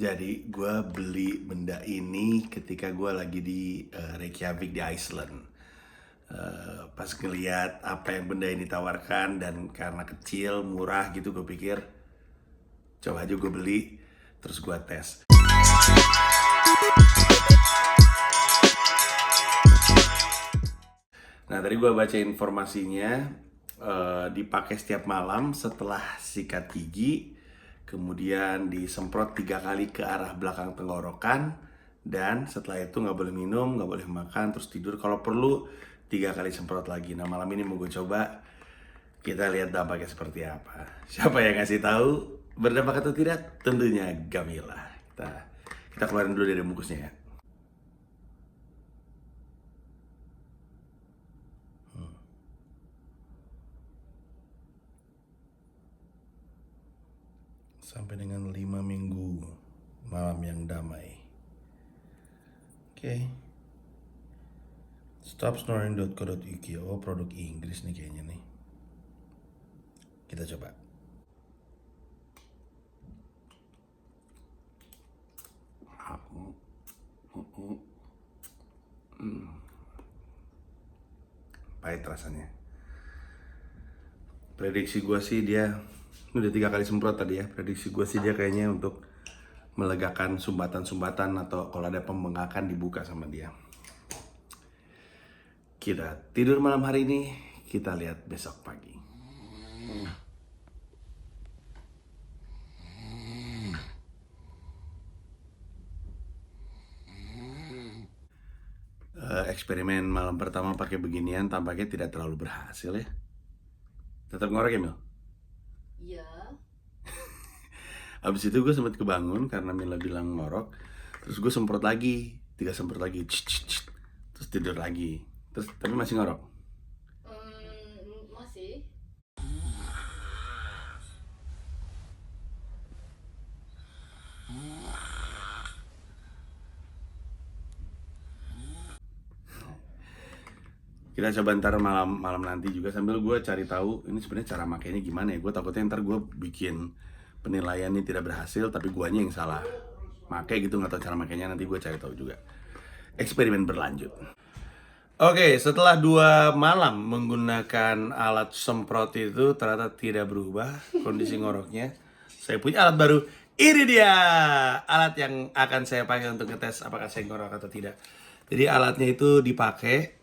Jadi gue beli benda ini ketika gue lagi di Reykjavik di Iceland. Pas ngeliat apa yang benda ini tawarkan dan karena kecil, murah gitu, gue pikir coba aja gue beli, terus gue tes. Nah tadi gue baca informasinya, dipakai setiap malam setelah sikat gigi, kemudian disemprot 3 kali ke arah belakang tenggorokan, dan setelah itu nggak boleh minum, nggak boleh makan, terus tidur. Kalau perlu 3 kali semprot lagi. Nah malam ini mau gue coba, kita lihat dampaknya seperti apa. Siapa yang ngasih tahu berdampak atau tidak? Tentunya Gamila. Kita keluarin dulu dari bungkusnya ya. Sampai dengan 5 minggu malam yang damai. Oke. Stopsnoring.co.uk. Oh, produk Inggris nih kayaknya nih. Kita coba. Pahit rasanya. Prediksi gue sih dia udah 3 kali semprot tadi ya. Prediksi gue sih dia kayaknya untuk melegakan sumbatan-sumbatan atau kalau ada pembengkakan dibuka sama dia. Kita tidur malam hari ini, kita lihat besok pagi. Eksperimen malam pertama pakai beginian tampaknya tidak terlalu berhasil ya. Tetap ngorek ya Mil? Iya. Abis itu gue sempat kebangun karena Mila bilang ngorok. Terus gue semprot lagi, 3 semprot lagi, terus tidur lagi. Terus tapi masih ngorok. Masih. Kita coba ntar malam nanti juga sambil gue cari tahu ini sebenarnya cara makainya gimana ya. Gue takutnya ntar gue bikin penilaian ini tidak berhasil tapi guanya yang salah makai gitu, nggak tahu cara makainya, nanti gue cari tahu juga. Eksperimen berlanjut. Oke, setelah 2 malam menggunakan alat semprot itu ternyata tidak berubah kondisi ngoroknya. Saya punya alat baru. Ini dia alat yang akan saya pakai untuk ngetes apakah saya ngorok atau tidak. Jadi alatnya itu dipakai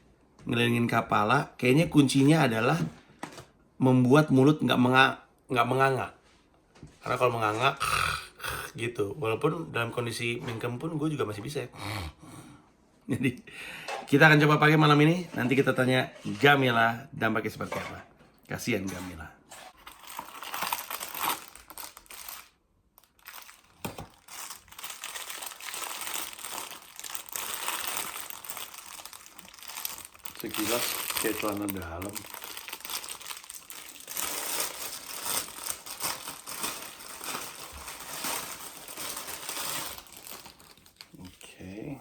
ngelilingin kepala. Kayaknya kuncinya adalah membuat mulut nggak menganga. Karena kalau menganga gitu, walaupun dalam kondisi mingkem pun gue juga masih bisa ya. Jadi kita akan coba pakai malam ini. Nanti kita tanya Gamila dampaknya seperti apa. Kasihan Gamila. Sekilas kayak celana dalam. Oke.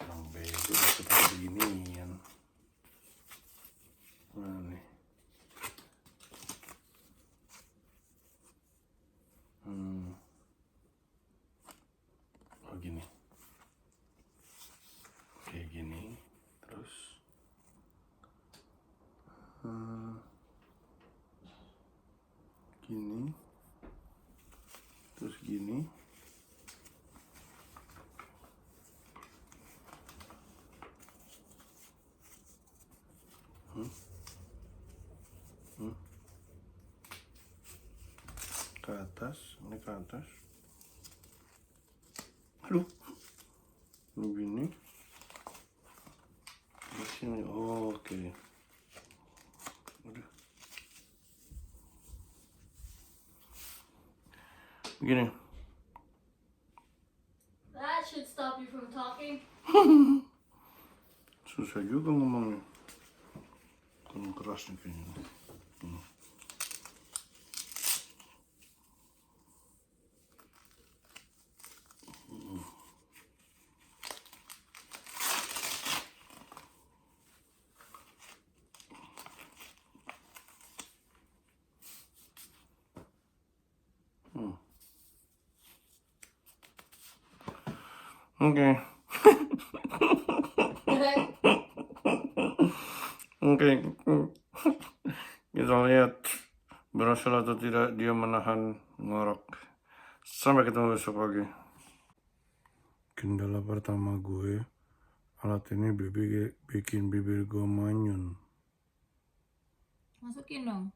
Orang bego seperti beginian. Mana nih? Oh gini. Kayak gini. Terus gini. Terus gini. Ke atas, ini ke atas. Aduh. Begini. Di sini. Oh, oke. Udah. Begini. That should stop you from talking. Susah juga ngomongnya. Kurang keras nih kayaknya. Oke. Oke. Kita lihat berhasil atau tidak dia menahan ngorok. Sampai ketemu besok pagi. Kendala pertama gue, alat ini bikin bibir gue manyun. Masukin dong.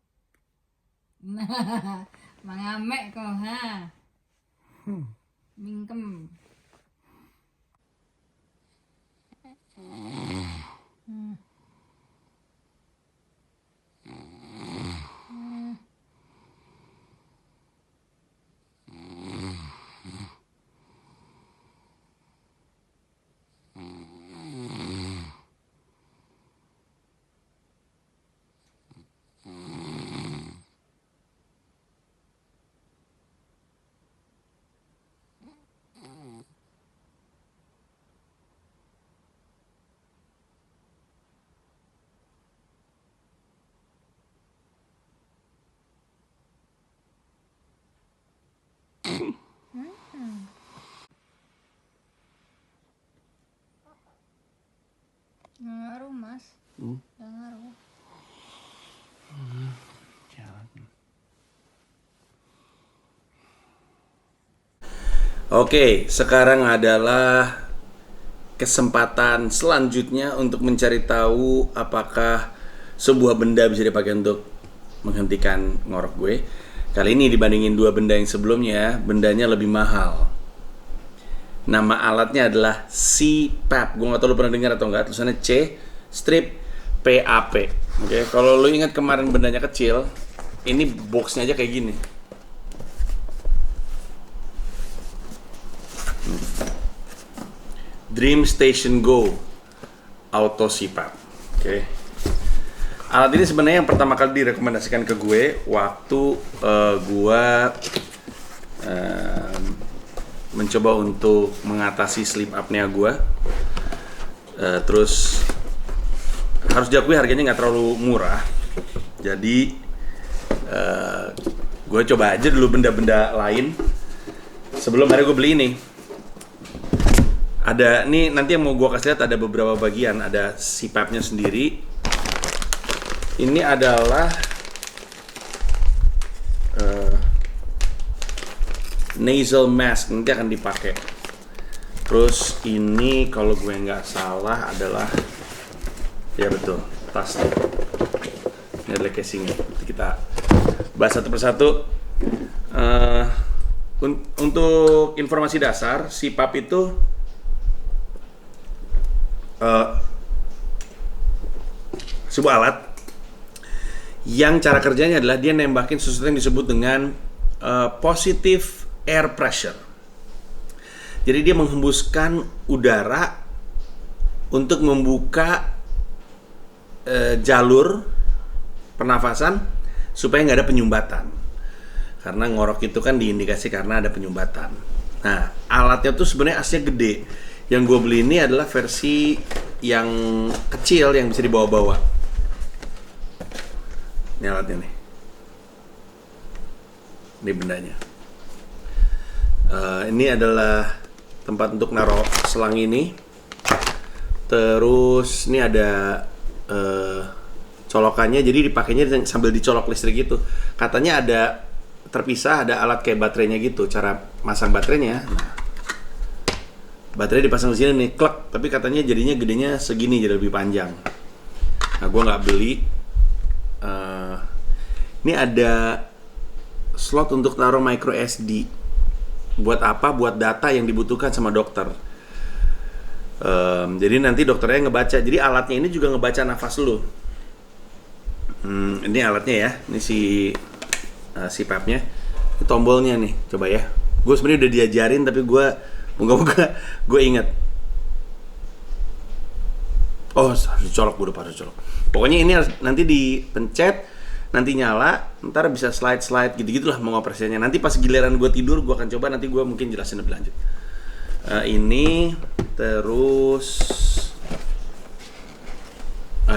Nah, mangamek kau, ha. Mingkem. Nggak ngaruh, Mas. Nggak ngaruh. Oke, sekarang adalah kesempatan selanjutnya untuk mencari tahu apakah sebuah benda bisa dipakai untuk menghentikan ngorok gue. Kali ini dibandingin dua benda yang sebelumnya, bendanya lebih mahal. Nama alatnya adalah CPAP. Gue gak tau lu pernah dengar atau enggak. Tulisannya C strip PAP. Oke, kalau lu ingat kemarin bendanya kecil, ini boxnya aja kayak gini. Dream Station Go Auto CPAP. Oke. Alat ini sebenarnya yang pertama kali direkomendasikan ke gue waktu gue mencoba untuk mengatasi sleep apnea gue. Terus harus diakui harganya nggak terlalu murah. Jadi gue coba aja dulu benda-benda lain sebelum hari gue beli ini. Ada nih nanti yang mau gue kasih lihat ada beberapa bagian, ada CPAP-nya sendiri. Ini adalah nasal mask, nanti akan dipakai. Terus ini kalau gue nggak salah adalah, ya betul, tas. Ini adalah casingnya. Nanti kita bahas satu persatu. Untuk informasi dasar, CPAP itu sebuah alat yang cara kerjanya adalah dia nembakin sesuatu yang disebut dengan positive air pressure. Jadi dia menghembuskan udara untuk membuka jalur pernafasan supaya nggak ada penyumbatan. Karena ngorok itu kan diindikasi karena ada penyumbatan. Nah, alatnya tuh sebenarnya aslinya gede. Yang gue beli ini adalah versi yang kecil yang bisa dibawa-bawa. Ini alatnya nih. Ini bendanya. Ini adalah tempat untuk naruh selang ini. Terus ini ada colokannya, jadi dipakainya sambil dicolok listrik gitu. Katanya ada terpisah, ada alat kayak baterainya gitu. Cara masang baterainya, nah, baterai dipasang di sini nih, klek. Tapi katanya jadinya gedenya segini, jadi lebih panjang. Nah, gue nggak beli. Ini ada slot untuk taruh micro SD. Buat apa? Buat data yang dibutuhkan sama dokter. Jadi nanti dokternya ngebaca. Jadi alatnya ini juga ngebaca nafas lu. Ini alatnya ya. Ini si CPAP-nya. Ini tombolnya nih. Coba ya. Gue sebenarnya udah diajarin tapi gue moga-moga gue inget. Oh, harus dicolok, gue lupa harus dicolok. Pokoknya ini harus nanti dipencet, nanti nyala, ntar bisa slide gitu-gitulah mengoperasinya. Nanti pas giliran gue tidur, gue akan coba, nanti gue mungkin jelasin lebih lanjut. Ini terus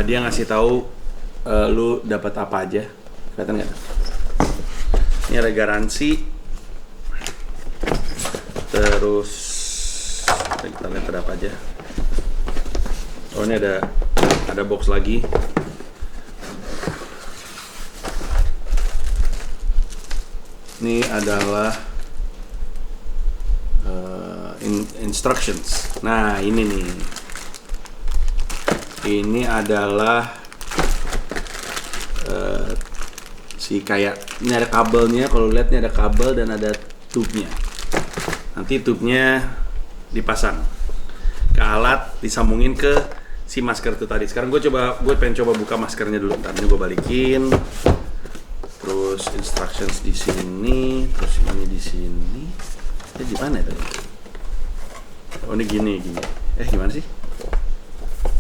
dia ngasih tahu lu dapat apa aja, kelihatan nggak? Ini ada garansi, terus Kita lihat ada apa aja. Oh, ini ada box lagi. Ini adalah instructions. Nah, ini nih. Ini adalah ini ada kabelnya. Kalau lihat nih ada kabel dan ada tube-nya. Nanti tube-nya dipasang ke alat, disambungin ke si masker itu tadi. Sekarang gue pengen coba buka maskernya dulu. Ntar ini gue balikin. Terus instructions di sini, terus ini di sini. Di mana itu? Oh, ini gini. Gimana sih?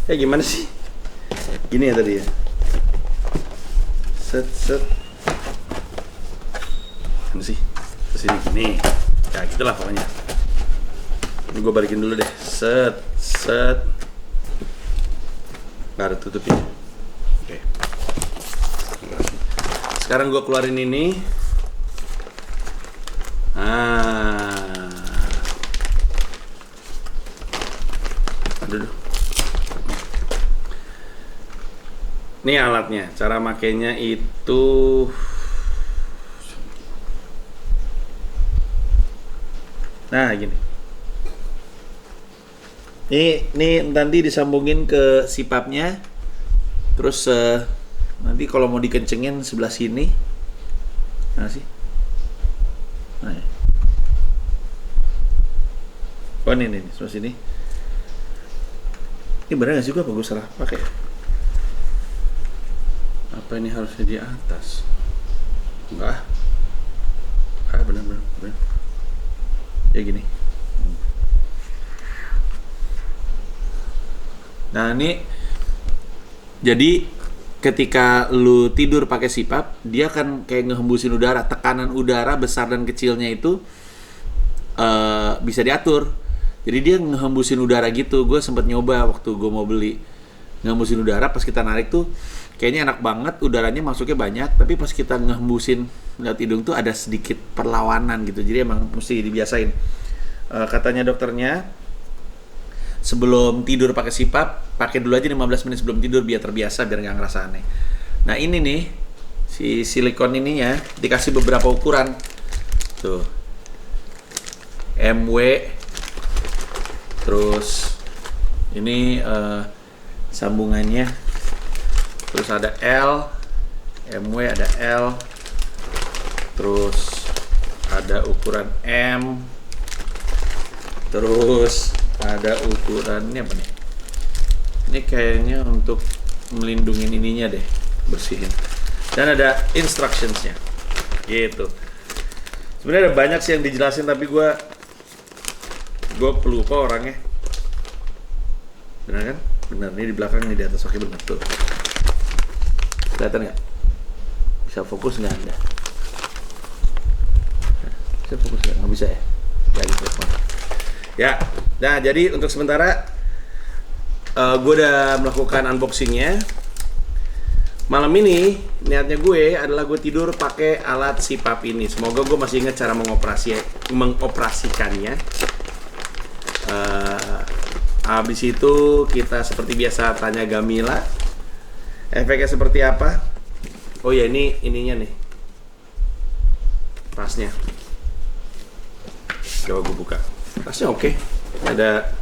Gimana sih? Gini ya tadi ya. Set. Mana sih? Terus ini gini. Ya gitulah pokoknya. Ini gue balikin dulu deh. Set. Nggak ada tutupnya. Oke. Sekarang gue keluarin ini. Aduh. Ini alatnya. Cara makainya itu gini. Ini nanti disambungin ke sipapnya. Terus nanti kalau mau dikencengin sebelah sini. Mana sih? Nah, ya. Oh, ini sebelah sini. Ini benar nggak sih apa gue salah pakai? Apa ini harusnya di atas? Enggak. Benar. Ya gini. Nah, ini jadi ketika lu tidur pakai sipap, dia akan kayak ngehembusin udara. Tekanan udara besar dan kecilnya itu bisa diatur. Jadi dia ngehembusin udara gitu. Gue sempet nyoba waktu gue mau beli. Ngehembusin udara pas kita narik tuh kayaknya enak banget, udaranya masuknya banyak. Tapi pas kita ngehembusin lewat hidung tuh ada sedikit perlawanan gitu. Jadi emang mesti dibiasain. Katanya dokternya, sebelum tidur pakai sipap, pakai dulu aja 15 menit sebelum tidur biar terbiasa, biar nggak ngerasa aneh. Nah, ini nih si silikon ininya dikasih beberapa ukuran. Tuh. MW. Terus ini sambungannya. Terus ada L, MW ada L. Terus ada ukuran M. Terus ada ukurannya apa nih? Ini kayaknya untuk melindungin ininya deh, bersihin. Dan ada instructionsnya, gitu. Sebenarnya ada banyak sih yang dijelasin, tapi gue pelupa orangnya. Benar kan? Benar, ini di belakang, ini di atas. Oke, benar tuh. Kelihatan nggak? Bisa fokus nggak Anda? Bisa fokus nggak? Nggak bisa ya? Ya gitu. Ya, nah jadi untuk sementara gue udah melakukan unboxingnya. Malam ini niatnya gue adalah gue tidur pakai alat sipap ini. Semoga gue masih ingat cara mengoperasikannya. Habis itu kita seperti biasa tanya Gamila, efeknya seperti apa. Oh ya, ini ininya nih, tasnya. Coba gue buka. Tasnya oke. Ada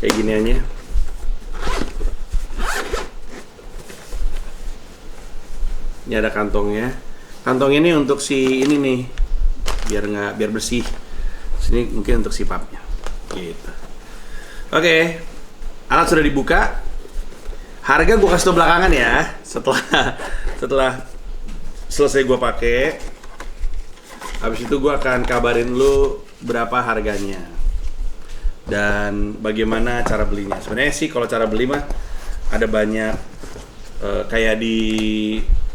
kayak giniannya. Ini ada kantongnya. Kantong ini untuk si ini nih, biar bersih. Sini mungkin untuk sipapnya. Gitu. Oke. Alat sudah dibuka. Harga gue kasih tau belakangan ya. Setelah selesai gue pakai. Habis itu gue akan kabarin lu berapa harganya dan bagaimana cara belinya. Sebenarnya sih kalau cara beli mah ada banyak, kayak di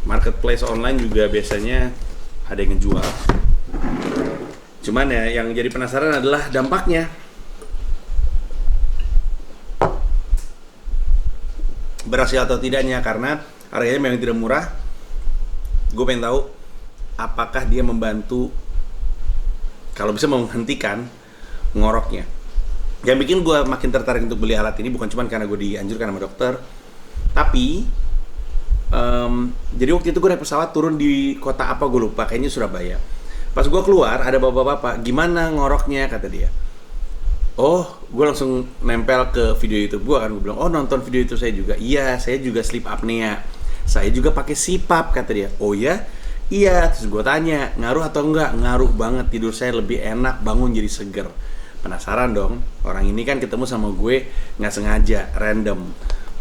marketplace online juga biasanya ada yang ngejual. Cuman ya yang jadi penasaran adalah dampaknya. Berhasil atau tidaknya, karena harganya memang tidak murah. Gue pengen tahu apakah dia membantu, kalau bisa menghentikan ngoroknya. Yang bikin gue makin tertarik untuk beli alat ini bukan cuma karena gue dianjurkan sama dokter, tapi jadi waktu itu gue naik pesawat turun di kota apa gue lupa, kayaknya Surabaya. Pas gue keluar ada bapak-bapak, gimana ngoroknya kata dia. Oh, gue langsung nempel ke video YouTube gue kan, gue bilang, oh nonton video itu saya juga. Iya, saya juga sleep apnea. Saya juga pakai CPAP kata dia. Oh ya? Iya. Terus gue tanya, ngaruh atau enggak? Ngaruh banget, tidur saya lebih enak, bangun jadi seger. Penasaran dong, orang ini kan ketemu sama gue nggak sengaja, random.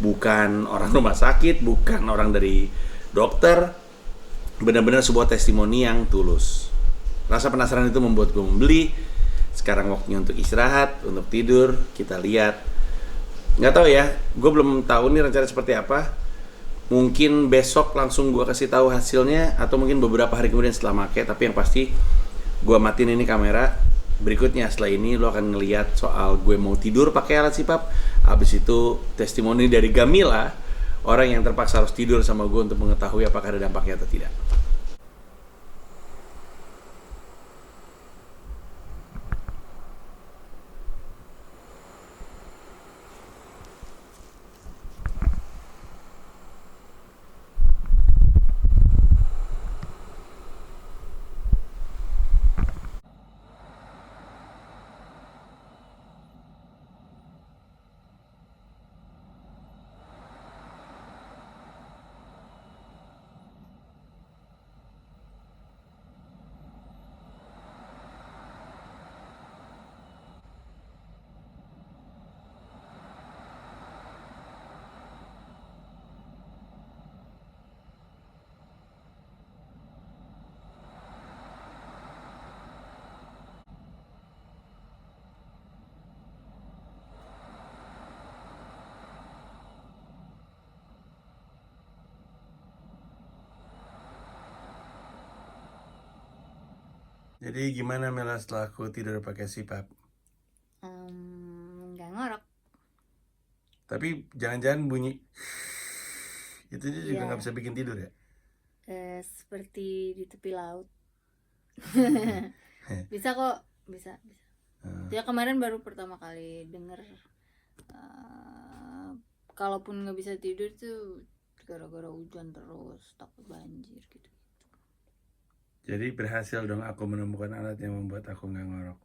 Bukan orang rumah sakit, bukan orang dari dokter. Benar-benar sebuah testimoni yang tulus. Rasa penasaran itu membuat gue membeli. Sekarang waktunya untuk istirahat, untuk tidur. Kita lihat. Nggak tahu ya, gue belum tahu nih rencana seperti apa. Mungkin besok langsung gue kasih tahu hasilnya, atau mungkin beberapa hari kemudian setelah make. Tapi yang pasti gue matiin ini kamera. Berikutnya setelah ini lo akan ngelihat soal gue mau tidur pakai alat CPAP. Habis itu testimoni dari Gamila, orang yang terpaksa harus tidur sama gue untuk mengetahui apakah ada dampaknya atau tidak. Jadi gimana Mela setelah aku tidur pakai CPAP? Nggak ngorok. Tapi jangan-jangan bunyi itu juga Iya. nggak bisa bikin tidur ya? Seperti di tepi laut. Bisa kok, bisa. Ya kemarin baru pertama kali denger. Kalaupun nggak bisa tidur tuh gara-gara hujan terus, takut banjir gitu. Jadi berhasil dong aku menemukan alat yang membuat aku nggak ngorok.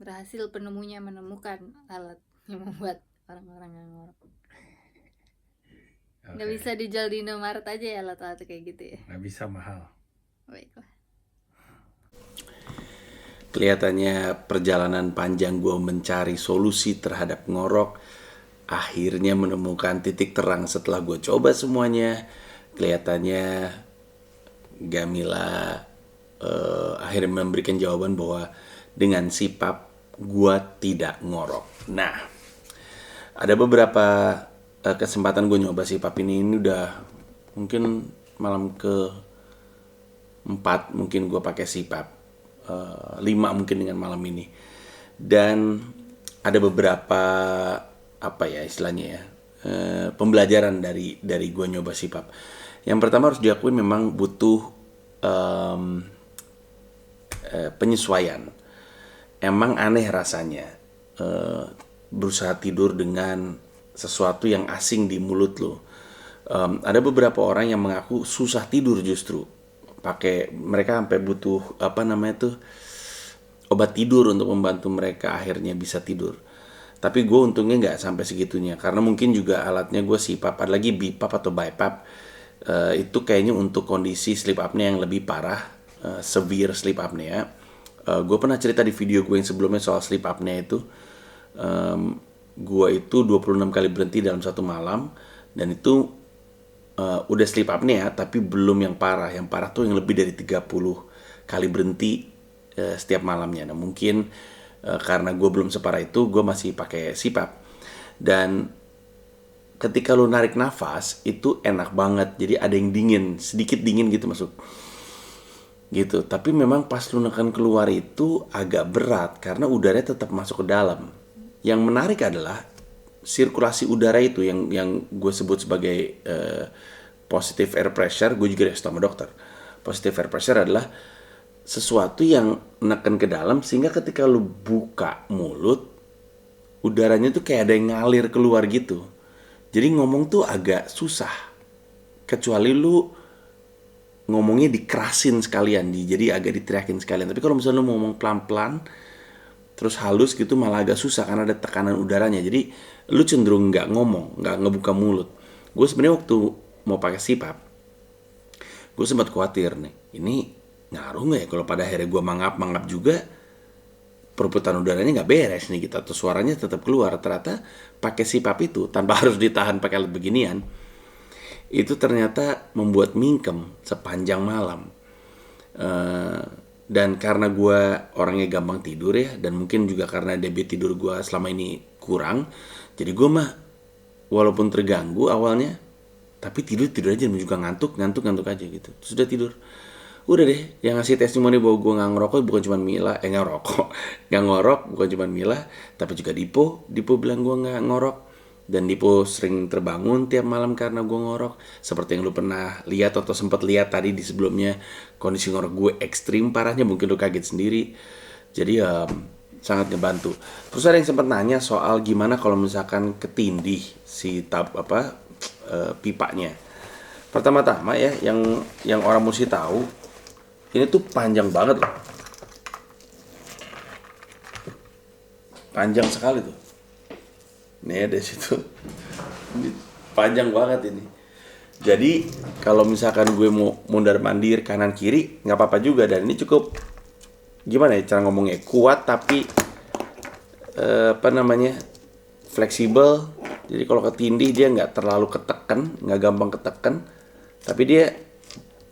Berhasil penemunya menemukan alat yang membuat orang-orang nggak ngorok. Nggak bisa dijual di Indomaret aja ya alat-alat kayak gitu ya? Nggak bisa, mahal. Baiklah. Kelihatannya perjalanan panjang gue mencari solusi terhadap ngorok akhirnya menemukan titik terang setelah gue coba semuanya. Kelihatannya Gamila akhirnya memberikan jawaban bahwa dengan CPAP gue tidak ngorok. Nah, ada beberapa kesempatan gue nyoba CPAP ini udah mungkin malam ke-4 mungkin gue pakai CPAP. 5 mungkin dengan malam ini. Dan ada beberapa apa ya istilahnya ya, pembelajaran dari gue nyoba CPAP. Yang pertama harus diakui memang butuh penyesuaian. Emang aneh rasanya berusaha tidur dengan sesuatu yang asing di mulut lo. Ada beberapa orang yang mengaku susah tidur justru. Mereka sampai butuh obat tidur untuk membantu mereka akhirnya bisa tidur. Tapi gue untungnya nggak sampai segitunya, karena mungkin juga alatnya gue CPAP, ada lagi BiPAP atau BiPAP. Itu kayaknya untuk kondisi sleep apnea yang lebih parah, severe sleep apnea. Gue pernah cerita di video gue yang sebelumnya soal sleep apnea itu. Gue itu 26 kali berhenti dalam satu malam, dan itu udah sleep apnea tapi belum yang parah. Yang parah tuh yang lebih dari 30 kali berhenti setiap malamnya. Nah mungkin karena gue belum separah itu, gue masih pakai CPAP. Dan ketika lu narik nafas itu enak banget, jadi ada yang dingin, sedikit dingin gitu masuk gitu. Tapi memang pas lu nekan keluar itu agak berat karena udaranya tetap masuk ke dalam. Yang menarik adalah sirkulasi udara itu yang gue sebut sebagai positive air pressure. Gue juga dikasih sama dokter. Positive air pressure adalah sesuatu yang neken ke dalam sehingga ketika lu buka mulut udaranya tuh kayak ada yang ngalir keluar gitu. Jadi ngomong tuh agak susah. Kecuali lu ngomongnya dikerasin sekalian, jadi agak diteriakin sekalian. Tapi kalau misalnya lu ngomong pelan-pelan terus halus gitu malah agak susah karena ada tekanan udaranya. Jadi lu cenderung nggak ngomong, nggak ngebuka mulut. Gue sebenarnya waktu mau pakai CPAP, gue sempat khawatir nih, ini ngaruh nggak ya kalau pada akhirnya gue mangap juga, perebutan udaranya nggak beres nih gitu, atau suaranya tetap keluar. Ternyata pakai CPAP itu tanpa harus ditahan pakai alat beginian, itu ternyata membuat mingkem sepanjang malam. Dan karena gue orangnya gampang tidur ya, dan mungkin juga karena debit tidur gue selama ini kurang, jadi gue mah walaupun terganggu awalnya, tapi tidur aja, juga ngantuk aja gitu. Sudah tidur. Udah deh, yang ngasih testimoni bahwa gue nggak ngerokok bukan cuma Mila, nggak ngorok bukan cuma Mila, tapi juga Dipo bilang gue nggak ngorok. Dan Dipo sering terbangun tiap malam karena gue ngorok. Seperti yang lu pernah lihat atau sempat lihat tadi di sebelumnya, kondisi ngorok gue ekstrim parahnya, mungkin lu kaget sendiri. Jadi sangat ngebantu. Terus ada yang sempat nanya soal gimana kalau misalkan ketindih si pipanya. Pertama-tama ya, yang orang mesti tahu, ini tuh panjang banget loh. Panjang sekali tuh. Nih ada situ. Ini panjang banget ini. Jadi kalau misalkan gue mau mundar mandir kanan kiri nggak apa-apa juga, dan ini cukup gimana ya cara ngomongnya, kuat tapi fleksibel. Jadi kalau ketindih dia nggak terlalu ketekan, nggak gampang ketekan, tapi dia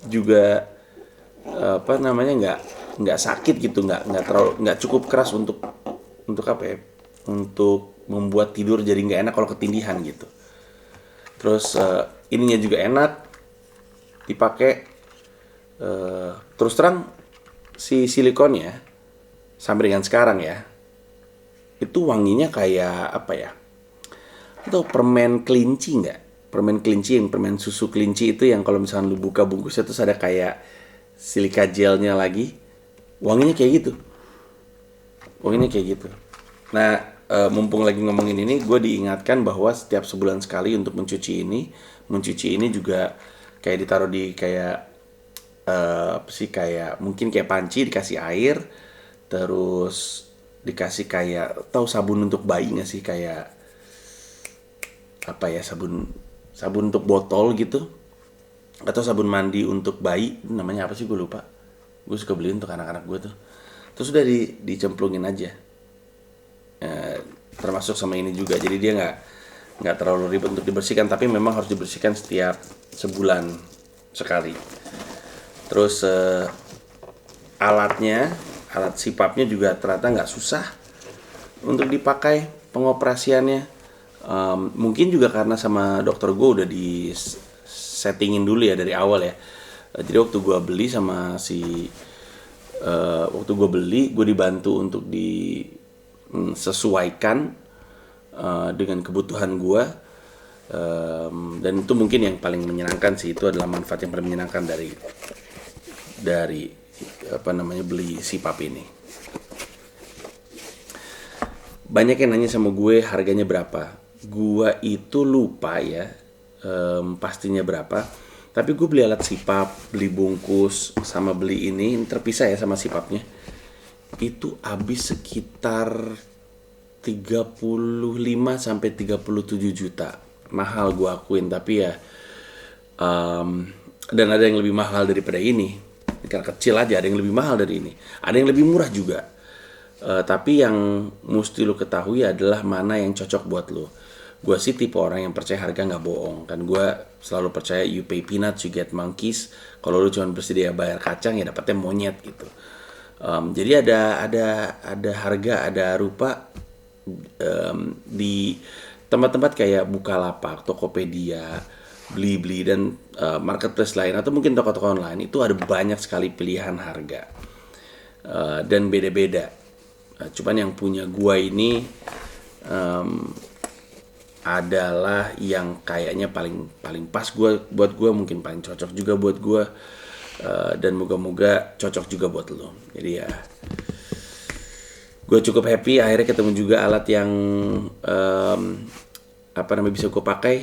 juga nggak sakit gitu, nggak cukup keras untuk membuat tidur jadi nggak enak kalau ketindihan gitu. Terus ininya juga enak dipakai. Terus terang si silikonnya sampai dengan sekarang ya, itu wanginya kayak apa ya? Atau permen kelinci nggak? Permen susu kelinci itu yang kalau misalnya lu buka bungkusnya terus ada kayak silika gelnya lagi, wanginya kayak gitu. Nah, mumpung lagi ngomongin ini, gue diingatkan bahwa setiap sebulan sekali untuk mencuci ini juga kayak ditaruh di kayak mungkin kayak panci, dikasih air, terus dikasih kayak tahu sabun untuk bayi nggak sih, kayak sabun untuk botol gitu, atau sabun mandi untuk bayi, namanya apa sih gue lupa. Gue suka beli untuk anak-anak gue tuh. Terus udah dicemplungin aja, termasuk sama ini juga. Jadi dia nggak terlalu ribet untuk dibersihkan, tapi memang harus dibersihkan setiap sebulan sekali. Terus alat CPAP-nya juga ternyata nggak susah untuk dipakai pengoperasiannya. Mungkin juga karena sama dokter gue udah di settingin dulu ya dari awal ya. Jadi waktu gue beli gue dibantu untuk disesuaikan dengan kebutuhan gue. Dan itu mungkin yang paling menyenangkan sih, itu adalah manfaat yang paling menyenangkan dari beli CPAP ini. Banyak yang nanya sama gue harganya berapa. Gue itu lupa ya pastinya berapa. Tapi gue beli alat CPAP, beli bungkus, sama beli ini terpisah ya sama CPAP-nya. Itu habis sekitar 35 sampai 37 juta. Mahal gue akuin, tapi ya dan ada yang lebih mahal daripada ini. Karena kecil aja ada yang lebih mahal dari ini. Ada yang lebih murah juga. Tapi yang mesti lo ketahui adalah mana yang cocok buat lo. Gue sih tipe orang yang percaya harga nggak bohong. Kan gue selalu percaya you pay peanuts, you get monkeys. Kalau lo cuma bersedia bayar kacang ya dapatnya monyet gitu. Jadi ada harga, ada rupa di tempat-tempat kayak Bukalapak, Tokopedia, Blibli, dan marketplace lain, atau mungkin toko-toko online. Itu ada banyak sekali pilihan harga dan beda-beda. Cuman yang punya gua ini adalah yang kayaknya paling pas buat gua, mungkin paling cocok juga buat gua, dan moga-moga cocok juga buat lo. Jadi ya gue gue cukup happy akhirnya ketemu juga alat yang bisa gue pakai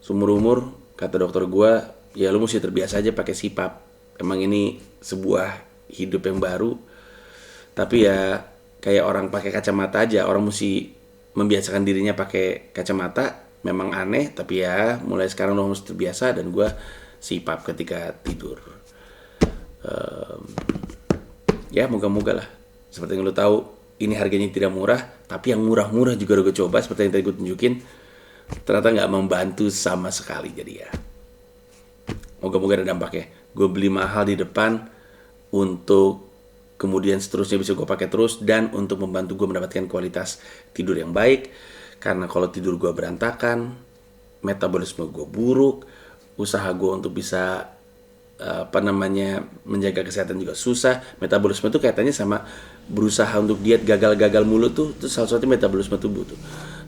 seumur umur. Kata dokter gue, ya lu mesti terbiasa aja pakai CPAP. Emang ini sebuah hidup yang baru. Tapi ya kayak orang pakai kacamata aja, orang mesti membiasakan dirinya pakai kacamata. Memang aneh, tapi ya mulai sekarang lo harus terbiasa. Dan gue CPAP ketika tidur. Ya moga-moga lah. Seperti yang lo tahu, ini harganya tidak murah, tapi yang murah-murah juga udah gue coba. Seperti yang tadi gue tunjukin, ternyata nggak membantu sama sekali. Jadi ya moga-moga ada dampaknya. Gue beli mahal di depan untuk kemudian seterusnya bisa gue pakai terus, dan untuk membantu gue mendapatkan kualitas tidur yang baik. Karena kalau tidur gue berantakan, metabolisme gue buruk, usaha gue untuk bisa menjaga kesehatan juga susah. Metabolisme itu kaitannya sama berusaha untuk diet gagal-gagal mulu tuh, itu salah satu metabolisme tubuh tuh.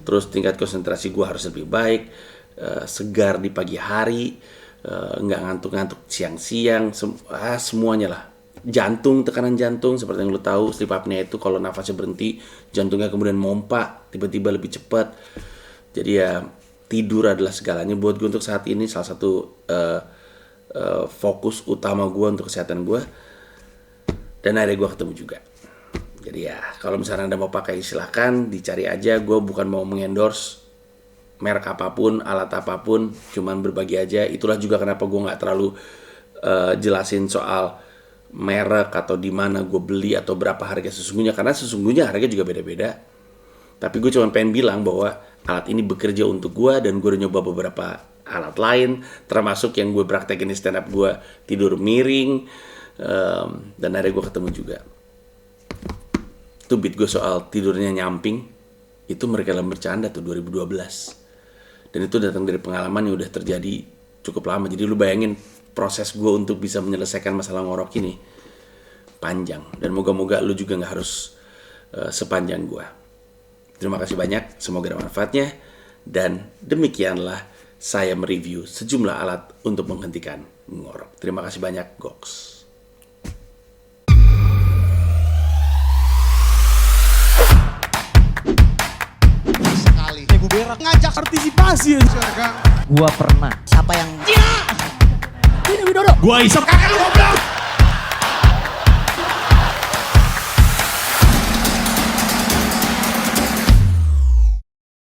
Terus tingkat konsentrasi gue harus lebih baik, segar di pagi hari, nggak ngantuk-ngantuk siang-siang, semuanya lah. Jantung, tekanan jantung seperti yang lo tahu, sleep apnea itu kalau nafasnya berhenti, jantungnya kemudian mompa tiba-tiba lebih cepat. Jadi ya tidur adalah segalanya buat gue untuk saat ini. Salah satu fokus utama gue untuk kesehatan gue. Dan akhirnya gue ketemu juga. Jadi ya kalau misalnya Anda mau pakai silahkan dicari aja. Gue bukan mau mengendorse merek apapun, alat apapun, cuman berbagi aja. Itulah juga kenapa gue nggak terlalu jelasin soal merek atau di mana gue beli atau berapa harga sesungguhnya, karena sesungguhnya harga juga beda-beda. Tapi gue cuma pengen bilang bahwa alat ini bekerja untuk gue, dan gue udah nyoba beberapa alat lain, termasuk yang gue praktekin di stand up gue tidur miring, dan akhirnya gue ketemu juga. Itu beat gue soal tidurnya nyamping, itu mereka dalam bercanda tuh 2012, dan itu datang dari pengalaman yang udah terjadi cukup lama. Jadi lu bayangin proses gue untuk bisa menyelesaikan masalah ngorok ini panjang, dan moga-moga lu juga gak harus sepanjang gue. Terima kasih banyak, semoga ada manfaatnya, dan demikianlah saya mereview sejumlah alat untuk menghentikan ngorok. Terima kasih banyak, Goks. Sekali gue berak ngajak partisipasi aja. Gua pernah. Siapa yang Gua isep kakak lu goblok.